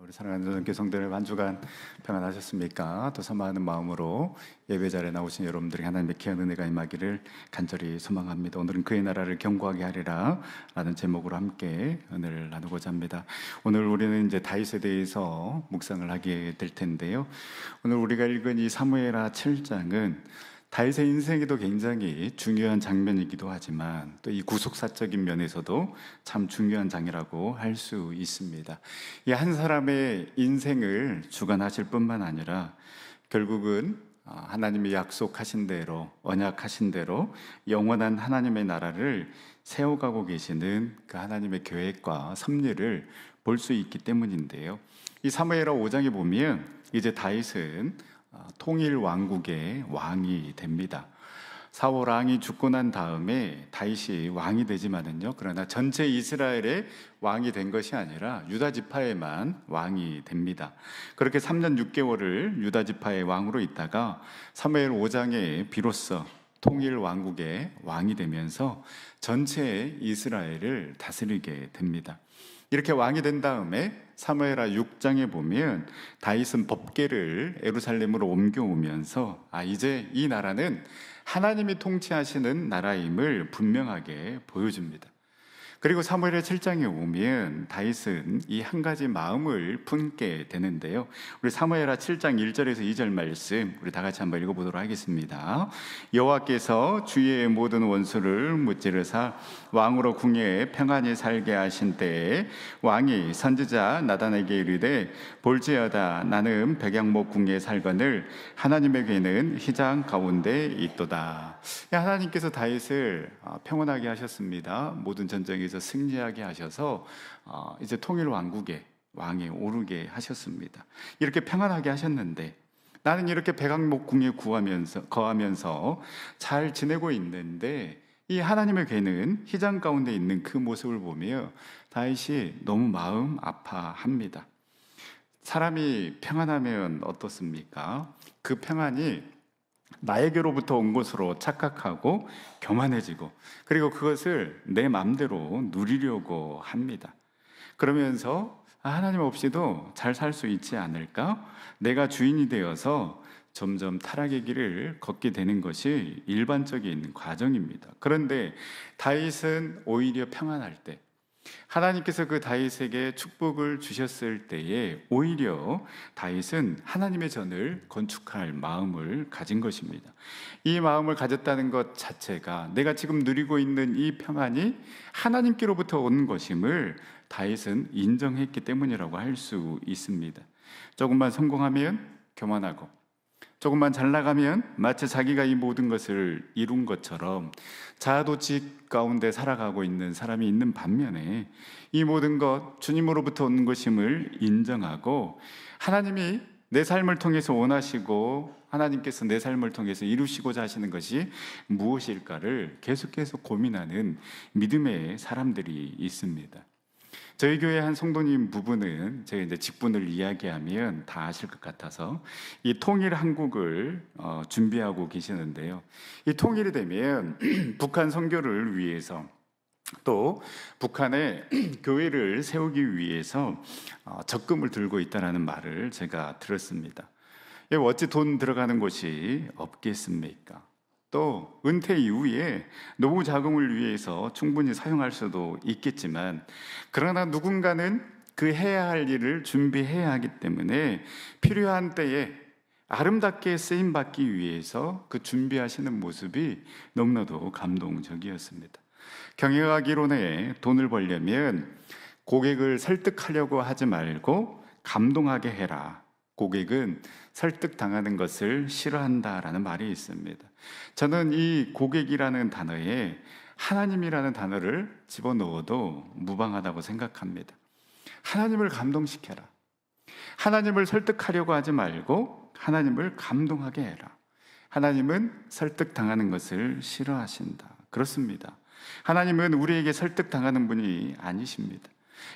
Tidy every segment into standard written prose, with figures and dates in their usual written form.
우리 사랑하는 전교 성도들 한 주간 평안하셨습니까? 또 사모하는 마음으로 예배 자리에 나오신 여러분들이 하나님의 귀한 은혜가 임하기를 간절히 소망합니다. 오늘은 그의 나라를 경고하게 하리라 라는 제목으로 함께 은혜를 나누고자 합니다. 오늘 우리는 이제 다윗에 대해서 묵상을 하게 될 텐데요. 오늘 우리가 읽은 이 사무엘하 7장은 다윗의 인생에도 굉장히 중요한 장면이기도 하지만 또 이 구속사적인 면에서도 참 중요한 장이라고 할 수 있습니다. 이 한 사람의 인생을 주관하실 뿐만 아니라 결국은 하나님이 약속하신 대로, 언약하신 대로 영원한 하나님의 나라를 세워가고 계시는 그 하나님의 계획과 섭리를 볼 수 있기 때문인데요. 이 사무엘하 5장에 보면 이제 다윗은 통일 왕국의 왕이 됩니다. 사울 왕이 죽고 난 다음에 다윗이 왕이 되지만은요, 그러나 전체 이스라엘의 왕이 된 것이 아니라 유다 지파에만 왕이 됩니다. 그렇게 3년 6개월을 유다 지파의 왕으로 있다가 사무엘 5장에 비로소 통일 왕국의 왕이 되면서 전체 이스라엘을 다스리게 됩니다. 이렇게 왕이 된 다음에 사무엘하 6장에 보면 다윗은 법궤를 예루살렘으로 옮겨오면서 이제 이 나라는 하나님이 통치하시는 나라임을 분명하게 보여줍니다. 그리고 사무엘하 7장에 오면 다윗은 이 한 가지 마음을 품게 되는데요. 우리 사무엘하 7장 1절에서 2절 말씀 우리 다 같이 한번 읽어보도록 하겠습니다. 여호와께서 주의 모든 원수를 무찌르사 왕으로 궁예에 평안히 살게 하신 때에 왕이 선지자 나단에게 이르되 볼지어다 나는 백양목 궁예에 살거늘 하나님의 괴는 휘장 가운데 있도다. 하나님께서 다윗을 평온하게 하셨습니다. 모든 전쟁에서 승리하게 하셔서 이제 통일 왕국의 왕에 오르게 하셨습니다. 이렇게 평안하게 하셨는데 나는 이렇게 백악목 궁에 거하면서 잘 지내고 있는데 이 하나님의 괴는 휘장 가운데 있는 그 모습을 보며 다윗이 너무 마음 아파합니다. 사람이 평안하면 어떻습니까? 그 평안이 나에게로부터 온 것으로 착각하고 교만해지고 그리고 그것을 내 마음대로 누리려고 합니다. 그러면서 하나님 없이도 잘 살 수 있지 않을까? 내가 주인이 되어서 점점 타락의 길을 걷게 되는 것이 일반적인 과정입니다. 그런데 다윗은 오히려 평안할 때 하나님께서 그 다윗에게 축복을 주셨을 때에 오히려 다윗은 하나님의 전을 건축할 마음을 가진 것입니다. 이 마음을 가졌다는 것 자체가 내가 지금 누리고 있는 이 평안이 하나님께로부터 온 것임을 다윗은 인정했기 때문이라고 할 수 있습니다. 조금만 성공하면 교만하고 조금만 잘 나가면 마치 자기가 이 모든 것을 이룬 것처럼 자아도취 가운데 살아가고 있는 사람이 있는 반면에 이 모든 것 주님으로부터 온 것임을 인정하고 하나님이 내 삶을 통해서 원하시고 하나님께서 내 삶을 통해서 이루시고자 하시는 것이 무엇일까를 계속해서 고민하는 믿음의 사람들이 있습니다. 저희 교회 한 성도님 부부는 제가 이제 직분을 이야기하면 다 아실 것 같아서 이 통일 한국을 준비하고 계시는데요. 이 통일이 되면 북한 선교를 위해서 또 북한의 교회를 세우기 위해서 적금을 들고 있다는 말을 제가 들었습니다. 어찌 돈 들어가는 곳이 없겠습니까? 또 은퇴 이후에 노후 자금을 위해서 충분히 사용할 수도 있겠지만 그러나 누군가는 그 해야 할 일을 준비해야 하기 때문에 필요한 때에 아름답게 쓰임받기 위해서 그 준비하시는 모습이 너무나도 감동적이었습니다. 경영학 이론에 돈을 벌려면 고객을 설득하려고 하지 말고 감동하게 해라. 고객은 설득당하는 것을 싫어한다라는 말이 있습니다. 저는 이 고객이라는 단어에 하나님이라는 단어를 집어넣어도 무방하다고 생각합니다. 하나님을 감동시켜라. 하나님을 설득하려고 하지 말고 하나님을 감동하게 해라. 하나님은 설득당하는 것을 싫어하신다. 그렇습니다. 하나님은 우리에게 설득당하는 분이 아니십니다.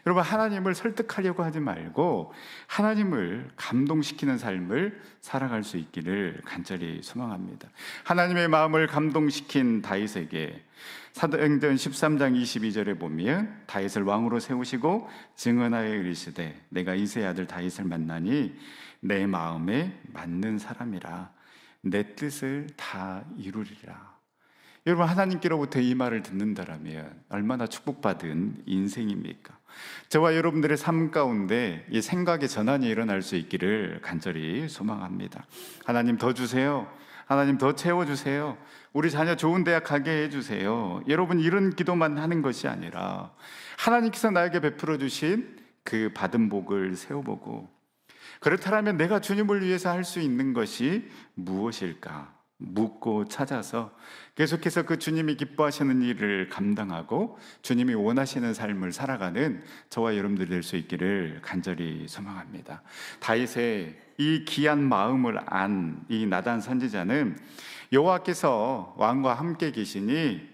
여러분, 하나님을 설득하려고 하지 말고 하나님을 감동시키는 삶을 살아갈 수 있기를 간절히 소망합니다. 하나님의 마음을 감동시킨 다윗에게 사도행전 13장 22절에 보면 다윗을 왕으로 세우시고 증언하여 이르시되 내가 이새의 아들 다윗을 만나니 내 마음에 맞는 사람이라 내 뜻을 다 이루리라. 여러분, 하나님께로부터 이 말을 듣는다라면 얼마나 축복받은 인생입니까? 저와 여러분들의 삶 가운데 이 생각의 전환이 일어날 수 있기를 간절히 소망합니다. 하나님 더 주세요. 하나님 더 채워주세요. 우리 자녀 좋은 대학 가게 해주세요. 여러분, 이런 기도만 하는 것이 아니라 하나님께서 나에게 베풀어 주신 그 받은 복을 세워보고, 그렇다면 내가 주님을 위해서 할 수 있는 것이 무엇일까 묻고 찾아서 계속해서 그 주님이 기뻐하시는 일을 감당하고 주님이 원하시는 삶을 살아가는 저와 여러분들이 될 수 있기를 간절히 소망합니다. 다윗의 이 귀한 마음을 안 이 나단 선지자는 여호와께서 왕과 함께 계시니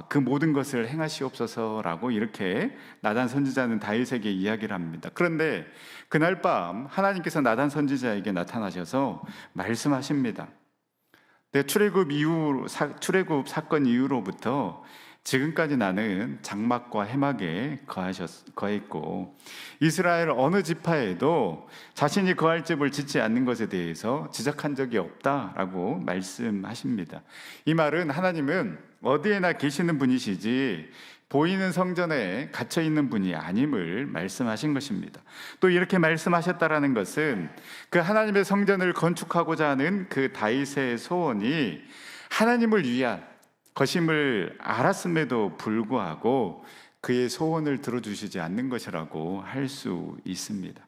그 모든 것을 행하시옵소서라고 이렇게 나단 선지자는 다윗에게 이야기를 합니다. 그런데 그날 밤 하나님께서 나단 선지자에게 나타나셔서 말씀하십니다. 출애굽 사건 이후로부터 지금까지 나는 장막과 해막에 거했고 이스라엘 어느 지파에도 자신이 거할 집을 짓지 않는 것에 대해서 지적한 적이 없다라고 말씀하십니다. 이 말은 하나님은 어디에나 계시는 분이시지 보이는 성전에 갇혀 있는 분이 아님을 말씀하신 것입니다. 또 이렇게 말씀하셨다라는 것은 그 하나님의 성전을 건축하고자 하는 그 다윗의 소원이 하나님을 위한 것임을 알았음에도 불구하고 그의 소원을 들어주시지 않는 것이라고 할 수 있습니다.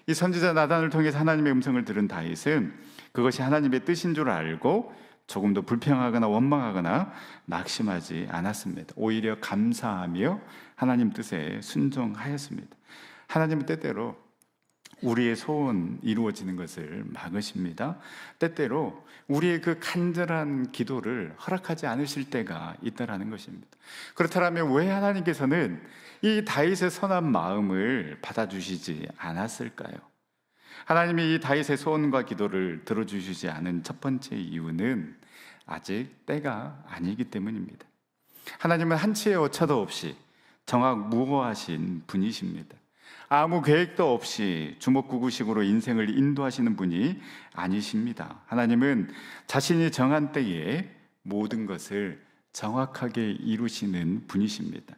이 선지자 나단을 통해서 하나님의 음성을 들은 다윗은 그것이 하나님의 뜻인 줄 알고 조금도 불평하거나 원망하거나 낙심하지 않았습니다. 오히려 감사하며 하나님 뜻에 순종하였습니다. 하나님은 때때로 우리의 소원 이루어지는 것을 막으십니다. 때때로 우리의 그 간절한 기도를 허락하지 않으실 때가 있다라는 것입니다. 그렇다면 왜 하나님께서는 이 다윗의 선한 마음을 받아주시지 않았을까요? 하나님이 이 다윗의 소원과 기도를 들어주시지 않은 첫 번째 이유는 아직 때가 아니기 때문입니다. 하나님은 한치의 오차도 없이 정확무고하신 분이십니다. 아무 계획도 없이 주먹구구식으로 인생을 인도하시는 분이 아니십니다. 하나님은 자신이 정한 때에 모든 것을 정확하게 이루시는 분이십니다.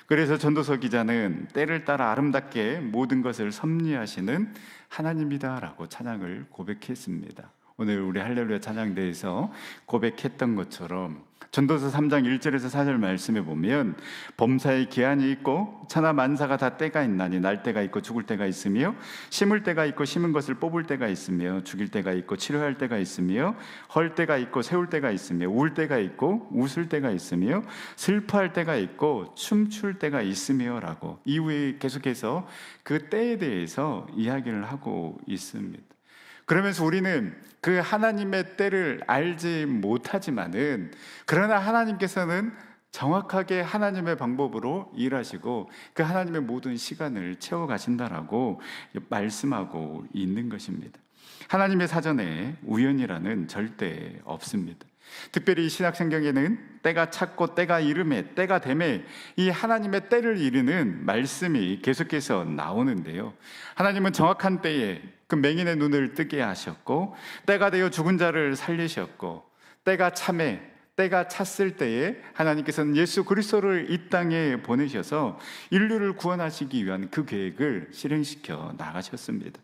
그래서 전도서 기자는 때를 따라 아름답게 모든 것을 섭리하시는 하나님이다라고 찬양을 고백했습니다. 오늘 우리 할렐루야 찬양대에서 고백했던 것처럼 전도서 3장 1절에서 4절 말씀에 보면 범사에 기한이 있고 천하 만사가 다 때가 있나니 날 때가 있고 죽을 때가 있으며 심을 때가 있고 심은 것을 뽑을 때가 있으며 죽일 때가 있고 치료할 때가 있으며 헐 때가 있고 세울 때가 있으며 울 때가 있고 웃을 때가 있으며 슬퍼할 때가 있고 춤출 때가 있으며 라고 이후에 계속해서 그 때에 대해서 이야기를 하고 있습니다. 그러면서 우리는 그 하나님의 때를 알지 못하지만은 그러나 하나님께서는 정확하게 하나님의 방법으로 일하시고 그 하나님의 모든 시간을 채워가신다라고 말씀하고 있는 것입니다. 하나님의 사전에 우연이라는 절대 없습니다. 특별히 신약성경에는 때가 찼고 때가 이름에 때가 됨에 이 하나님의 때를 이르는 말씀이 계속해서 나오는데요, 하나님은 정확한 때에 그 맹인의 눈을 뜨게 하셨고 때가 되어 죽은 자를 살리셨고 때가 참에 때가 찼을 때에 하나님께서는 예수 그리스도를 이 땅에 보내셔서 인류를 구원하시기 위한 그 계획을 실행시켜 나가셨습니다.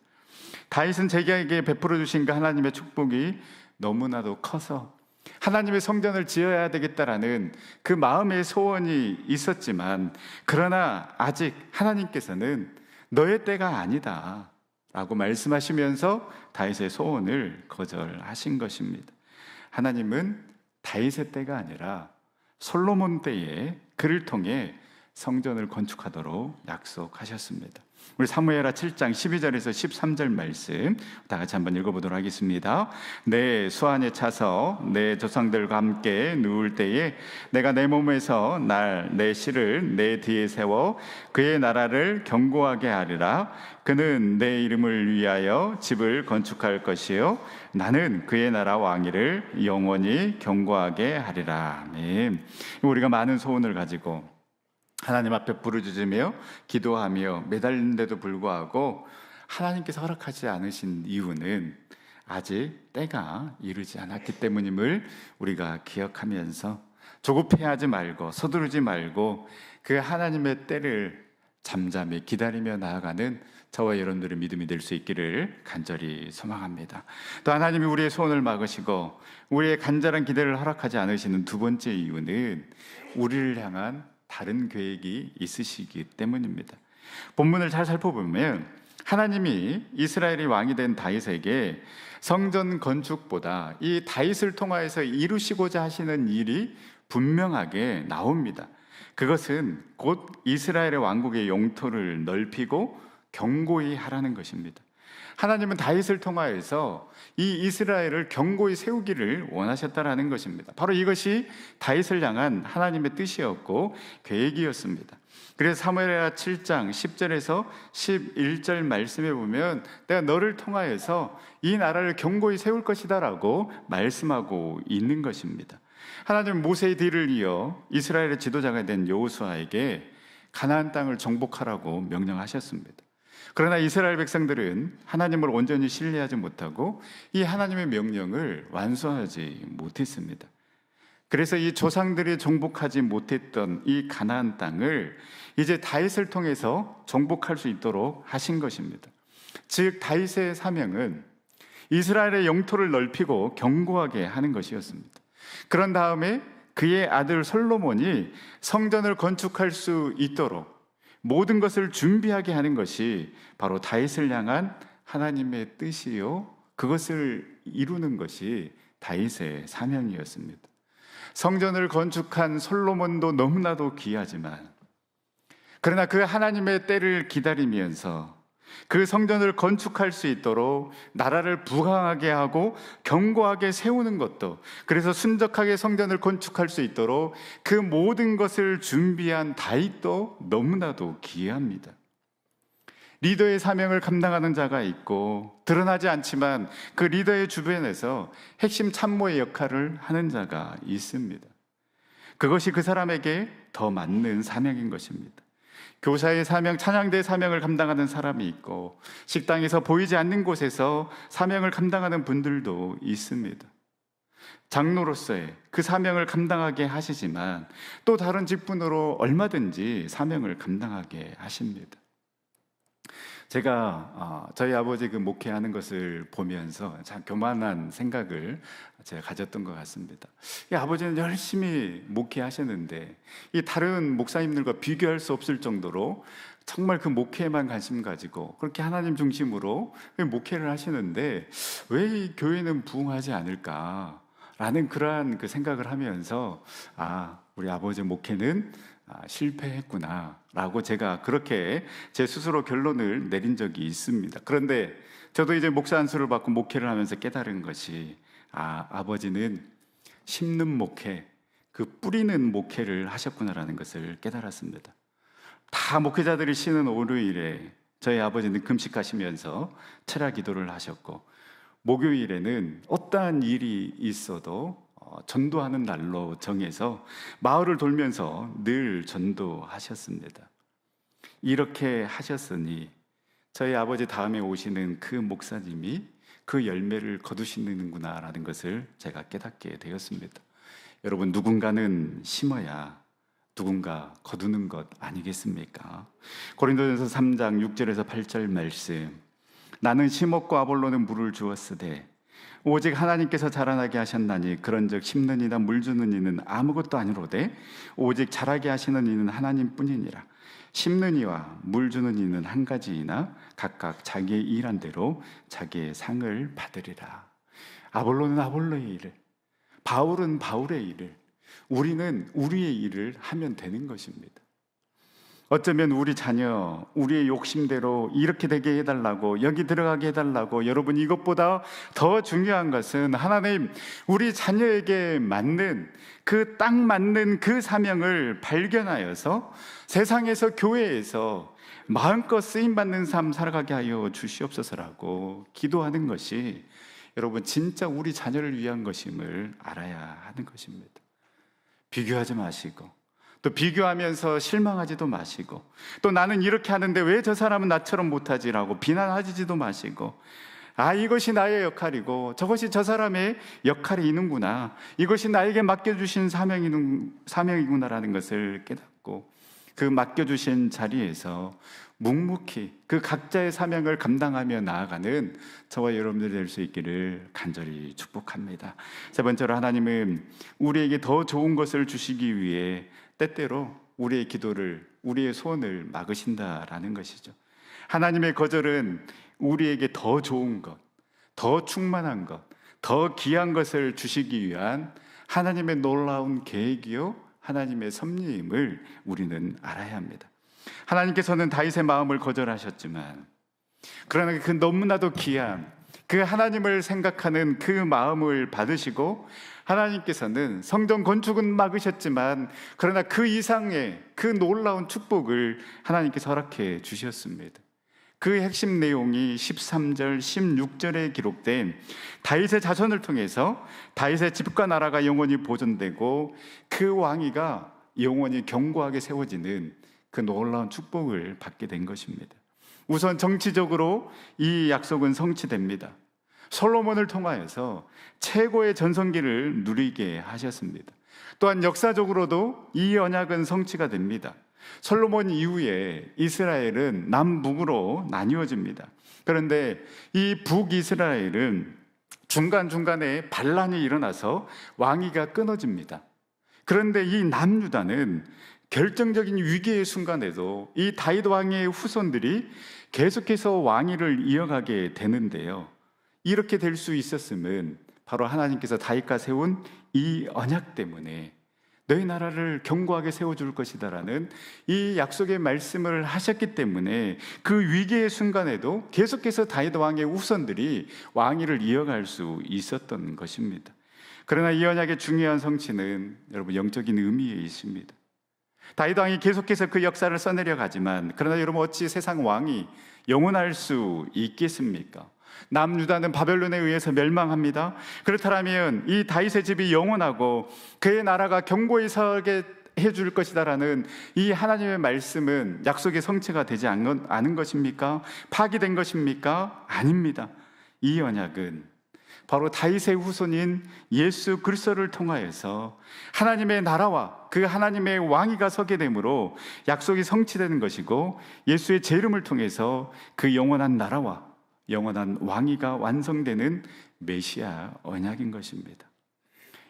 다윗은 제게에게 베풀어 주신 그 하나님의 축복이 너무나도 커서 하나님의 성전을 지어야 되겠다라는 그 마음의 소원이 있었지만 그러나 아직 하나님께서는 너의 때가 아니다 라고 말씀하시면서 다윗의 소원을 거절하신 것입니다. 하나님은 다윗의 때가 아니라 솔로몬 때에 그를 통해 성전을 건축하도록 약속하셨습니다. 우리 사무엘하 7장 12절에서 13절 말씀 다 같이 한번 읽어보도록 하겠습니다. 내 수안에 차서 내 조상들과 함께 누울 때에 내가 내 몸에서 내 씨를 내 뒤에 세워 그의 나라를 견고하게 하리라. 그는 내 이름을 위하여 집을 건축할 것이요 나는 그의 나라 왕위를 영원히 견고하게 하리라. 아멘. 우리가 많은 소원을 가지고 하나님 앞에 부르짖으며 기도하며 매달리는데도 불구하고 하나님께서 허락하지 않으신 이유는 아직 때가 이르지 않았기 때문임을 우리가 기억하면서 조급해하지 말고 서두르지 말고 그 하나님의 때를 잠잠히 기다리며 나아가는 저와 여러분들의 믿음이 될 수 있기를 간절히 소망합니다. 또 하나님이 우리의 소원을 막으시고 우리의 간절한 기대를 허락하지 않으시는 두 번째 이유는 우리를 향한 다른 계획이 있으시기 때문입니다. 본문을 잘 살펴보면 하나님이 이스라엘이 왕이 된 다윗에게 성전 건축보다 이 다윗을 통하여서 이루시고자 하시는 일이 분명하게 나옵니다. 그것은 곧 이스라엘의 왕국의 영토를 넓히고 견고히 하라는 것입니다. 하나님은 다윗을 통하여서 이 이스라엘을 견고히 세우기를 원하셨다라는 것입니다. 바로 이것이 다윗을 향한 하나님의 뜻이었고 계획이었습니다. 그래서 사무엘하 7장 10절에서 11절 말씀에 보면 내가 너를 통하여서 이 나라를 견고히 세울 것이다 라고 말씀하고 있는 것입니다. 하나님은 모세의 뒤를 이어 이스라엘의 지도자가 된 여호수아에게 가나안 땅을 정복하라고 명령하셨습니다. 그러나 이스라엘 백성들은 하나님을 온전히 신뢰하지 못하고 이 하나님의 명령을 완수하지 못했습니다. 그래서 이 조상들이 정복하지 못했던 이 가나안 땅을 이제 다윗을 통해서 정복할 수 있도록 하신 것입니다. 즉 다윗의 사명은 이스라엘의 영토를 넓히고 견고하게 하는 것이었습니다. 그런 다음에 그의 아들 솔로몬이 성전을 건축할 수 있도록 모든 것을 준비하게 하는 것이 바로 다윗을 향한 하나님의 뜻이요 그것을 이루는 것이 다윗의 사명이었습니다. 성전을 건축한 솔로몬도 너무나도 귀하지만 그러나 그 하나님의 때를 기다리면서 그 성전을 건축할 수 있도록 나라를 부강하게 하고 견고하게 세우는 것도, 그래서 순적하게 성전을 건축할 수 있도록 그 모든 것을 준비한 다윗도 너무나도 귀합니다. 리더의 사명을 감당하는 자가 있고 드러나지 않지만 그 리더의 주변에서 핵심 참모의 역할을 하는 자가 있습니다. 그것이 그 사람에게 더 맞는 사명인 것입니다. 교사의 사명, 찬양대의 사명을 감당하는 사람이 있고 식당에서 보이지 않는 곳에서 사명을 감당하는 분들도 있습니다. 장로로서의 그 사명을 감당하게 하시지만 또 다른 직분으로 얼마든지 사명을 감당하게 하십니다. 제가 저희 아버지 그 목회하는 것을 보면서 참 교만한 생각을 제가 가졌던 것 같습니다. 이 아버지는 열심히 목회하셨는데 이 다른 목사님들과 비교할 수 없을 정도로 정말 그 목회에만 관심 가지고 그렇게 하나님 중심으로 목회를 하시는데 왜 이 교회는 부흥하지 않을까라는 그러한 그 생각을 하면서 우리 아버지 목회는 실패했구나 라고 제가 그렇게 제 스스로 결론을 내린 적이 있습니다. 그런데 저도 이제 목사 안수를 받고 목회를 하면서 깨달은 것이 아버지는 심는 목회, 그 뿌리는 목회를 하셨구나라는 것을 깨달았습니다. 다 목회자들이 쉬는 월요일에 저희 아버지는 금식하시면서 철야 기도를 하셨고 목요일에는 어떠한 일이 있어도 전도하는 날로 정해서 마을을 돌면서 늘 전도하셨습니다. 이렇게 하셨으니 저희 아버지 다음에 오시는 그 목사님이 그 열매를 거두시는구나라는 것을 제가 깨닫게 되었습니다. 여러분, 누군가는 심어야 누군가 거두는 것 아니겠습니까? 고린도전서 3장 6절에서 8절 말씀, 나는 심었고 아볼로는 물을 주었으되 오직 하나님께서 자라나게 하셨나니 그런즉 심는 이나 물 주는 이는 아무것도 아니로되 오직 자라게 하시는 이는 하나님뿐이니라. 심는 이와 물 주는 이는 한 가지이나 각각 자기의 일한 대로 자기의 상을 받으리라. 아볼로는 아볼로의 일을, 바울은 바울의 일을, 우리는 우리의 일을 하면 되는 것입니다. 어쩌면 우리 자녀, 우리의 욕심대로 이렇게 되게 해달라고, 여기 들어가게 해달라고, 여러분 이것보다 더 중요한 것은 하나님, 우리 자녀에게 맞는 딱 맞는 그 사명을 발견하여서 세상에서, 교회에서 마음껏 쓰임받는 삶 살아가게 하여 주시옵소서라고 기도하는 것이 여러분 진짜 우리 자녀를 위한 것임을 알아야 하는 것입니다. 비교하지 마시고, 또 비교하면서 실망하지도 마시고, 또 나는 이렇게 하는데 왜 저 사람은 나처럼 못하지라고 비난하지도 마시고, 이것이 나의 역할이고 저것이 저 사람의 역할이 있는구나, 이것이 나에게 맡겨주신 사명이구나라는 것을 깨닫고 그 맡겨주신 자리에서 묵묵히 그 각자의 사명을 감당하며 나아가는 저와 여러분들 될 수 있기를 간절히 축복합니다. 세 번째로, 하나님은 우리에게 더 좋은 것을 주시기 위해 때때로 우리의 기도를, 우리의 소원을 막으신다라는 것이죠. 하나님의 거절은 우리에게 더 좋은 것, 더 충만한 것, 더 귀한 것을 주시기 위한 하나님의 놀라운 계획이요 하나님의 섭리임을 우리는 알아야 합니다. 하나님께서는 다윗의 마음을 거절하셨지만, 그러나 그 너무나도 귀한 그 하나님을 생각하는 그 마음을 받으시고, 하나님께서는 성전 건축은 막으셨지만 그러나 그 이상의 그 놀라운 축복을 하나님께서 허락해 주셨습니다. 그 핵심 내용이 13절, 16절에 기록된 다윗의 자손을 통해서 다윗의 집과 나라가 영원히 보존되고 그 왕위가 영원히 견고하게 세워지는 그 놀라운 축복을 받게 된 것입니다. 우선 정치적으로 이 약속은 성취됩니다. 솔로몬을 통하여서 최고의 전성기를 누리게 하셨습니다. 또한 역사적으로도 이 언약은 성취가 됩니다. 솔로몬 이후에 이스라엘은 남북으로 나뉘어집니다. 그런데 이 북이스라엘은 중간중간에 반란이 일어나서 왕위가 끊어집니다. 그런데 이 남유다는 결정적인 위기의 순간에도 이 다윗 왕의 후손들이 계속해서 왕위를 이어가게 되는데요, 이렇게 될 수 있었음은 바로 하나님께서 다윗과 세운 이 언약 때문에 너희 나라를 견고하게 세워줄 것이다라는 이 약속의 말씀을 하셨기 때문에 그 위기의 순간에도 계속해서 다윗 왕의 후손들이 왕위를 이어갈 수 있었던 것입니다. 그러나 이 언약의 중요한 성취는 여러분 영적인 의미에 있습니다. 다윗 왕이 계속해서 그 역사를 써내려 가지만, 그러나 여러분 어찌 세상 왕이 영원할 수 있겠습니까? 남유다는 바벨론에 의해서 멸망합니다. 그렇다면 이 다윗의 집이 영원하고 그의 나라가 견고히 서게 해줄 것이다라는 이 하나님의 말씀은 약속의 성취가 되지 않은 것입니까? 파기된 것입니까? 아닙니다. 이 언약은 바로 다윗의 후손인 예수 그리스도를 통하여서 하나님의 나라와 그 하나님의 왕위가 서게 되므로 약속이 성취되는 것이고, 예수의 재림을 통해서 그 영원한 나라와 영원한 왕위가 완성되는 메시아 언약인 것입니다.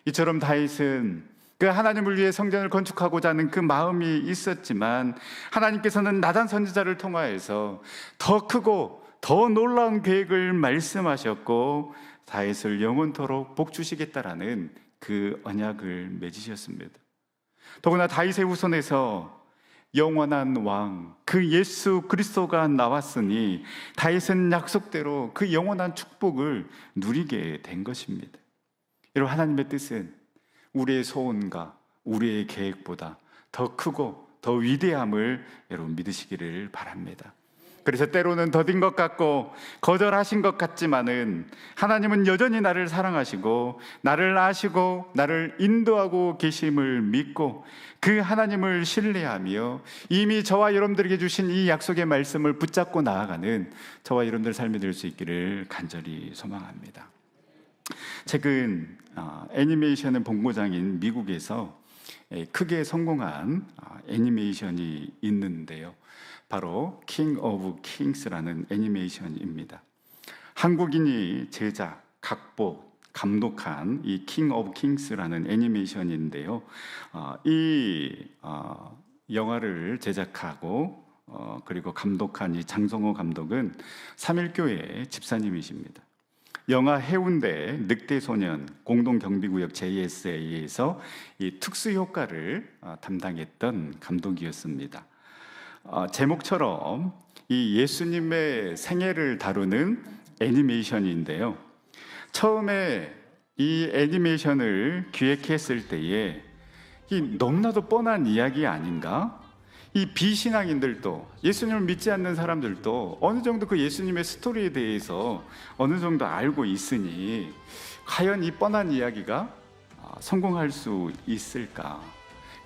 이처럼 다윗은 그 하나님을 위해 성전을 건축하고자 하는 그 마음이 있었지만, 하나님께서는 나단 선지자를 통하여서 더 크고 더 놀라운 계획을 말씀하셨고 다윗을 영원토록 복주시겠다라는 그 언약을 맺으셨습니다. 더구나 다윗의 후손에서 영원한 왕, 그 예수 그리스도가 나왔으니 다윗은 약속대로 그 영원한 축복을 누리게 된 것입니다. 여러분, 하나님의 뜻은 우리의 소원과 우리의 계획보다 더 크고 더 위대함을 여러분 믿으시기를 바랍니다. 그래서 때로는 더딘 것 같고 거절하신 것 같지만은 하나님은 여전히 나를 사랑하시고 나를 아시고 나를 인도하고 계심을 믿고 그 하나님을 신뢰하며 이미 저와 여러분들에게 주신 이 약속의 말씀을 붙잡고 나아가는 저와 여러분들 삶이 될 수 있기를 간절히 소망합니다. 최근 애니메이션의 본고장인 미국에서 크게 성공한 애니메이션이 있는데요, 바로 킹 오브 킹스라는 애니메이션입니다. 한국인이 제작, 각본, 감독한 이 킹 오브 킹스라는 애니메이션인데요, 이 영화를 제작하고 그리고 감독한 이 장성호 감독은 삼일교회 집사님이십니다. 영화 해운대 늑대소년 공동경비구역 JSA에서 이 특수효과를 담당했던 감독이었습니다. 제목처럼 이 예수님의 생애를 다루는 애니메이션인데요. 처음에 이 애니메이션을 기획했을 때에 이 너무나도 뻔한 이야기 아닌가? 이 비신앙인들도, 예수님을 믿지 않는 사람들도 어느 정도 그 예수님의 스토리에 대해서 어느 정도 알고 있으니 과연 이 뻔한 이야기가 성공할 수 있을까?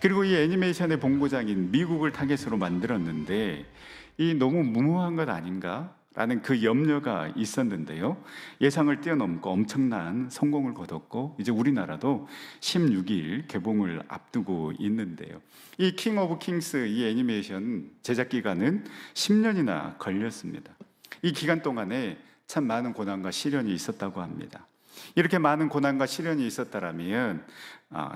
그리고 이 애니메이션의 본고장인 미국을 타겟으로 만들었는데 이 너무 무모한 것 아닌가? 라는 그 염려가 있었는데요. 예상을 뛰어넘고 엄청난 성공을 거뒀고 이제 우리나라도 16일 개봉을 앞두고 있는데요. 이 킹 오브 킹스 이 애니메이션 제작 기간은 10년이나 걸렸습니다. 이 기간 동안에 참 많은 고난과 시련이 있었다고 합니다. 이렇게 많은 고난과 시련이 있었다라면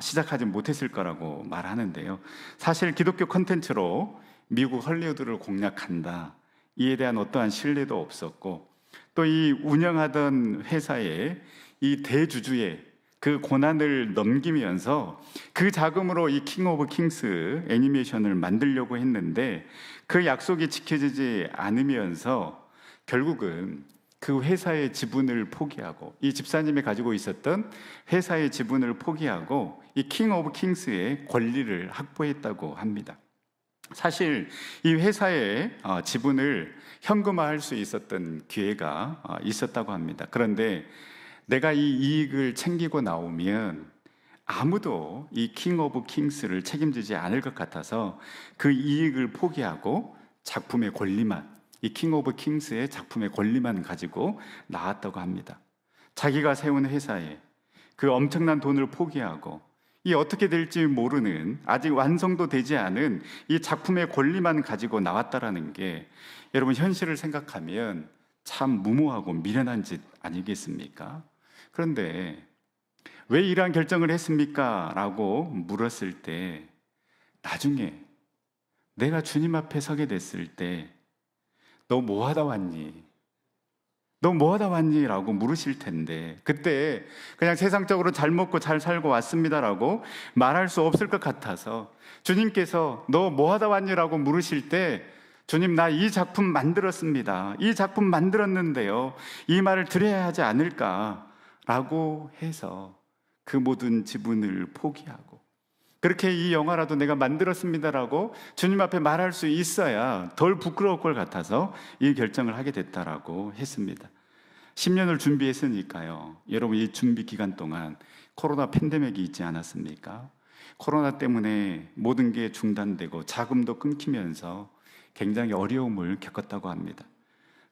시작하지 못했을 거라고 말하는데요. 사실 기독교 콘텐츠로 미국 헐리우드를 공략한다, 이에 대한 어떠한 신뢰도 없었고, 또 이 운영하던 회사의 이 대주주의 그 고난을 넘기면서 그 자금으로 이 킹 오브 킹스 애니메이션을 만들려고 했는데 그 약속이 지켜지지 않으면서 결국은 그 회사의 지분을 포기하고, 이 집사님이 가지고 있었던 회사의 지분을 포기하고 이 킹 오브 킹스의 권리를 확보했다고 합니다. 사실 이 회사의 지분을 현금화할 수 있었던 기회가 있었다고 합니다. 그런데 내가 이 이익을 챙기고 나오면 아무도 이 킹 오브 킹스를 책임지지 않을 것 같아서 그 이익을 포기하고 작품의 권리만, 이 킹 오브 킹스의 작품의 권리만 가지고 나왔다고 합니다. 자기가 세운 회사에 그 엄청난 돈을 포기하고 이 어떻게 될지 모르는, 아직 완성도 되지 않은 이 작품의 권리만 가지고 나왔다라는 게 여러분 현실을 생각하면 참 무모하고 미련한 짓 아니겠습니까? 그런데 왜 이러한 결정을 했습니까? 라고 물었을 때 나중에 내가 주님 앞에 서게 됐을 때 너 뭐 하다 왔니? 너 뭐 하다 왔니? 라고 물으실 텐데 그때 그냥 세상적으로 잘 먹고 잘 살고 왔습니다라고 말할 수 없을 것 같아서 주님께서 너 뭐 하다 왔니? 라고 물으실 때 주님, 나 이 작품 만들었습니다. 이 작품 만들었는데요. 이 말을 드려야 하지 않을까? 라고 해서 그 모든 지분을 포기하고 그렇게 이 영화라도 내가 만들었습니다라고 주님 앞에 말할 수 있어야 덜 부끄러울 것 같아서 이 결정을 하게 됐다라고 했습니다. 10년을 준비했으니까요. 여러분 이 준비 기간 동안 코로나 팬데믹이 있지 않았습니까? 코로나 때문에 모든 게 중단되고 자금도 끊기면서 굉장히 어려움을 겪었다고 합니다.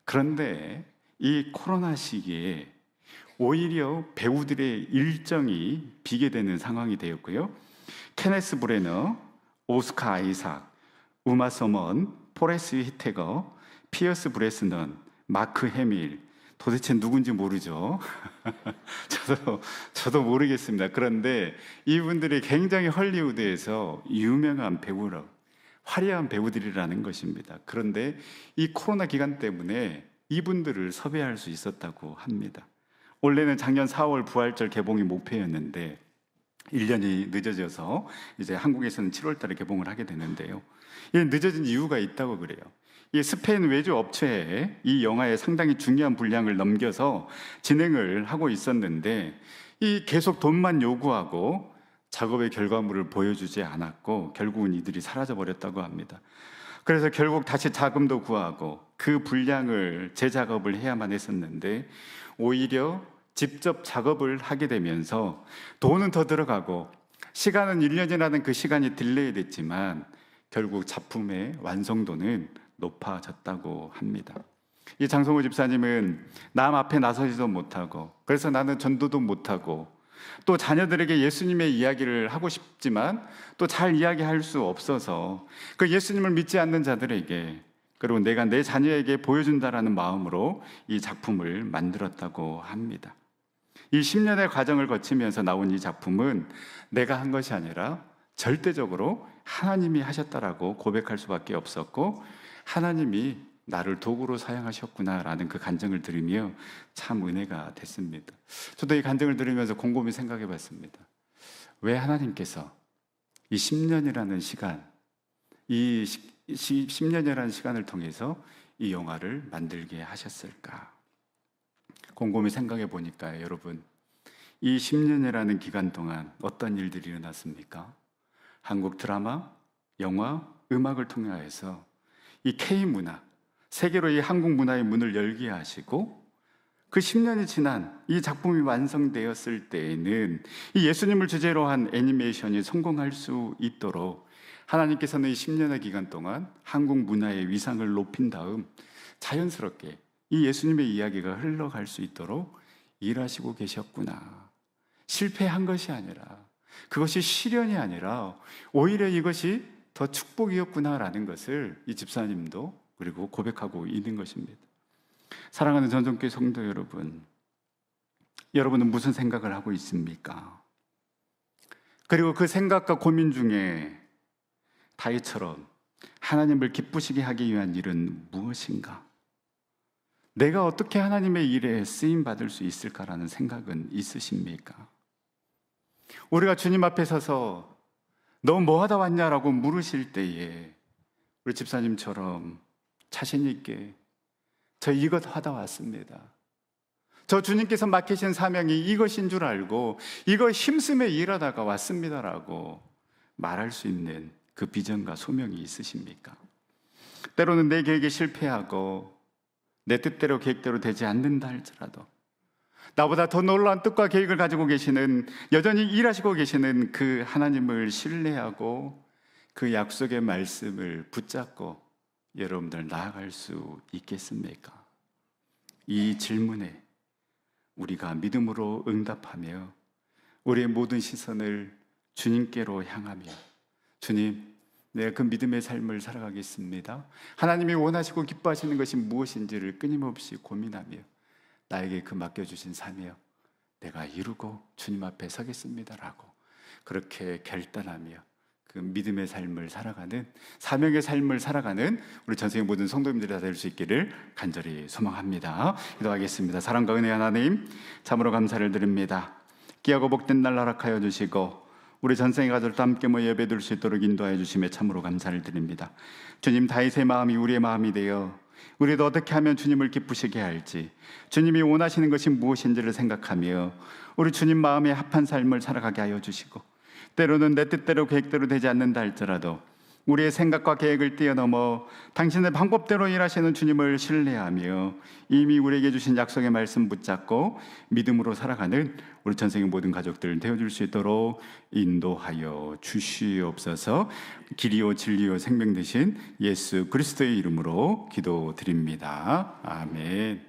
그런데 이 코로나 시기에 오히려 배우들의 일정이 비게 되는 상황이 되었고요. 케네스 브레너, 오스카 아이삭, 우마 서먼, 포레스 히테거, 피어스 브레스넌, 마크 해밀, 도대체 누군지 모르죠. 저도 모르겠습니다. 그런데 이분들이 굉장히 헐리우드에서 유명한 배우로, 화려한 배우들이라는 것입니다. 그런데 이 코로나 기간 때문에 이분들을 섭외할 수 있었다고 합니다. 원래는 작년 4월 부활절 개봉이 목표였는데 1년이 늦어져서 이제 한국에서는 7월 달에 개봉을 하게 되는데요. 이 늦어진 이유가 있다고 그래요. 이 스페인 외주 업체에 이 영화의 상당히 중요한 분량을 넘겨서 진행을 하고 있었는데 이 계속 돈만 요구하고 작업의 결과물을 보여주지 않았고 결국은 이들이 사라져 버렸다고 합니다. 그래서 결국 다시 자금도 구하고 그 분량을 재작업을 해야만 했었는데 오히려 직접 작업을 하게 되면서 돈은 더 들어가고 시간은 1년이라는 그 시간이 딜레이 됐지만 결국 작품의 완성도는 높아졌다고 합니다. 이 장성호 집사님은 남 앞에 나서지도 못하고 그래서 나는 전도도 못하고 또 자녀들에게 예수님의 이야기를 하고 싶지만 또 잘 이야기할 수 없어서 그 예수님을 믿지 않는 자들에게 그리고 내가 내 자녀에게 보여준다라는 마음으로 이 작품을 만들었다고 합니다. 이 10년의 과정을 거치면서 나온 이 작품은 내가 한 것이 아니라 절대적으로 하나님이 하셨다라고 고백할 수밖에 없었고 하나님이 나를 도구로 사용하셨구나라는 그 간증을 들으며 참 은혜가 됐습니다. 저도 이 간증을 들으면서 곰곰이 생각해 봤습니다. 왜 하나님께서 이 10년이라는 시간, 이 10년이라는 시간을 통해서 이 영화를 만들게 하셨을까? 곰곰이 생각해 보니까 여러분, 이 10년이라는 기간 동안 어떤 일들이 일어났습니까? 한국 드라마, 영화, 음악을 통해서 이 K문화, 세계로 이 한국 문화의 문을 열게 하시고, 그 10년이 지난 이 작품이 완성되었을 때에는 이 예수님을 주제로 한 애니메이션이 성공할 수 있도록 하나님께서는 이 10년의 기간 동안 한국 문화의 위상을 높인 다음 자연스럽게 이 예수님의 이야기가 흘러갈 수 있도록 일하시고 계셨구나. 실패한 것이 아니라, 그것이 시련이 아니라 오히려 이것이 더 축복이었구나라는 것을 이 집사님도 그리고 고백하고 있는 것입니다. 사랑하는 전정교회 성도 여러분, 여러분은 무슨 생각을 하고 있습니까? 그리고 그 생각과 고민 중에 다윗처럼 하나님을 기쁘시게 하기 위한 일은 무엇인가? 내가 어떻게 하나님의 일에 쓰임 받을 수 있을까라는 생각은 있으십니까? 우리가 주님 앞에 서서 너 뭐 하다 왔냐라고 물으실 때에 우리 집사님처럼 자신 있게 저 이것 하다 왔습니다. 저 주님께서 맡기신 사명이 이것인 줄 알고 이거 힘쓰며 일하다가 왔습니다라고 말할 수 있는 그 비전과 소명이 있으십니까? 때로는 내 계획이 실패하고 내 뜻대로 계획대로 되지 않는다 할지라도 나보다 더 놀라운 뜻과 계획을 가지고 계시는, 여전히 일하시고 계시는 그 하나님을 신뢰하고 그 약속의 말씀을 붙잡고 여러분들 나아갈 수 있겠습니까? 이 질문에 우리가 믿음으로 응답하며 우리의 모든 시선을 주님께로 향하며, 주님, 내가 그 믿음의 삶을 살아가겠습니다. 하나님이 원하시고 기뻐하시는 것이 무엇인지를 끊임없이 고민하며 나에게 그 맡겨주신 사명 내가 이루고 주님 앞에 서겠습니다라고 그렇게 결단하며 그 믿음의 삶을 살아가는, 사명의 삶을 살아가는 우리 전생의 모든 성도님들이 다 될 수 있기를 간절히 소망합니다. 기도하겠습니다. 사랑과 은혜 하나님, 참으로 감사를 드립니다. 귀하고 복된 날 허락하여 주시고 우리 전생의 가족도 함께 모여 예배드릴 수 있도록 인도하여 주심에 참으로 감사를 드립니다. 주님, 다윗의 마음이 우리의 마음이 되어 우리도 어떻게 하면 주님을 기쁘시게 할지, 주님이 원하시는 것이 무엇인지를 생각하며 우리 주님 마음에 합한 삶을 살아가게 하여 주시고, 때로는 내 뜻대로 계획대로 되지 않는다 할지라도 우리의 생각과 계획을 뛰어넘어 당신의 방법대로 일하시는 주님을 신뢰하며 이미 우리에게 주신 약속의 말씀 붙잡고 믿음으로 살아가는 우리 전생의 모든 가족들 되어줄 수 있도록 인도하여 주시옵소서. 길이요 진리요 생명 되신 예수 그리스도의 이름으로 기도드립니다. 아멘.